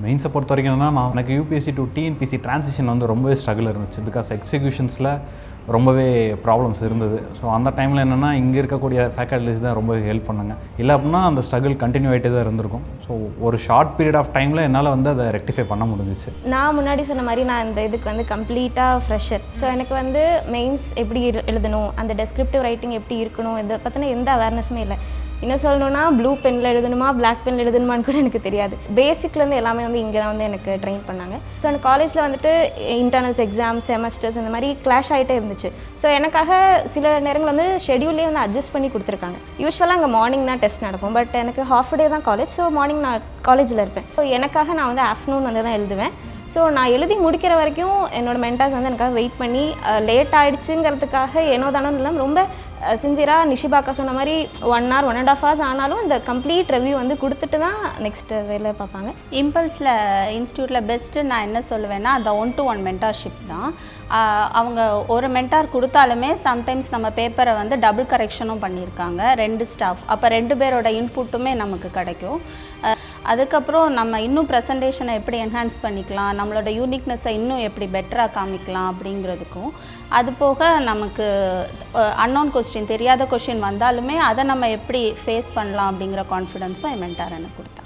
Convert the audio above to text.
மெயின்ஸை பொறுத்த வரைக்கும் என்னன்னா, எனக்கு யூபிஎஸ்சி டு டிஎன்பிசி ட்ரான்சிஷன் வந்து ரொம்பவே ஸ்ட்ரகிள் இருந்துச்சு. பிகாஸ் எக்ஸிக்யூஷன்ஸில் ரொம்பவே ப்ராப்ளம்ஸ் இருந்தது. ஸோ அந்த டைமில் என்னென்னா இங்கே இருக்கக்கூடிய ஃபேக்கல்ட்டிஸ் தான் ரொம்ப ஹெல்ப் பண்ணாங்க. இல்லை அப்படின்னா அந்த ஸ்ட்ரகிள் கண்டினியூ ஆகிட்டே தான் இருந்திருக்கும். ஸோ ஒரு ஷார்ட் பீரியட் ஆஃப் டைமில் என்னால் வந்து அதை ரெக்டிஃபை பண்ண முடிஞ்சிச்சு. நான் முன்னாடி சொன்ன மாதிரி நான் இந்த இதுக்கு வந்து கம்ப்ளீட்டாக ஃப்ரெஷர். ஸோ எனக்கு வந்து மெயின்ஸ் எப்படி எழுதணும், அந்த டெஸ்கிரிப்டிவ் ரைட்டிங் எப்படி இருக்கணும், இதை பற்றின எந்த அவேர்னஸுமே இல்லை. இன்னும் சொல்லணும்னா ப்ளூ பெனில் எழுதணுமா பிளாக் பெனில் எழுதணுமான்னு கூட எனக்கு தெரியாது. பேசிக்லேருந்து எல்லாமே வந்து இங்கே தான் வந்து எனக்கு ட்ரெயின் பண்ணாங்க. ஸோ எனக்கு காலேஜில் வந்துட்டு இன்டர்னல்ஸ் எக்ஸாம்ஸ் செமஸ்டர்ஸ் இந்த மாதிரி கிளாஷ் ஆகிட்டே இருந்துச்சு. ஸோ எனக்காக சில நேரங்கள் வந்து ஷெடியூல்லே வந்து அட்ஜஸ்ட் பண்ணி கொடுத்துருக்காங்க. யூஸ்வலாக அங்கே மார்னிங் தான் டெஸ்ட் நடக்கும். பட் எனக்கு ஹாஃப் டே தான் காலேஜ். ஸோ மார்னிங் நான் காலேஜில் இருப்பேன். ஸோ எனக்காக நான் வந்து ஆஃப்டர்நூன் வந்து தான் எழுதுவேன். ஸோ நான் எழுதி முடிக்கிற வரைக்கும் என்னோடய மென்டார்ஸ் வந்து எனக்காக வெயிட் பண்ணி லேட் ஆகிடுச்சுங்கிறதுக்காக ஏனோ தானோ இல்லாமல் ரொம்ப சின்சியராக நிஷிபாக்கா சொன்ன மாதிரி 1 hour 1.5 hours ஆனாலும் இந்த கம்ப்ளீட் ரிவ்யூ வந்து கொடுத்துட்டு தான் நெக்ஸ்ட்டு வேலை பார்ப்பாங்க. இம்பல்ஸில் இன்ஸ்டியூட்டில் பெஸ்ட்டு நான் என்ன சொல்லுவேன்னா அந்த 1-to-1 மென்டார்ஷிப் தான். அவங்க ஒரு மென்டார் கொடுத்தாலுமே சம்டைம்ஸ் நம்ம பேப்பரை வந்து டபுள் கரெக்ஷனும் பண்ணியிருக்காங்க 2 ஸ்டாஃப். அப்போ 2 பேரோட இன்புட்டுமே நமக்கு கிடைக்கும். அதுக்கப்புறம் நம்ம இன்னும் ப்ரெசன்டேஷனை எப்படி என்ஹான்ஸ் பண்ணிக்கலாம், நம்மளோட யூனிக்னஸை இன்னும் எப்படி பெட்டராக காமிக்கலாம் அப்படிங்கிறதுக்கும், அது போக நமக்கு அன்னோன் கொஸ்டின் தெரியாத கொஸ்டின் வந்தாலுமே அதை நம்ம எப்படி ஃபேஸ் பண்ணலாம் அப்படிங்கிற கான்ஃபிடென்ஸும் என் மென்டார் எனக்கு கொடுத்தாங்க.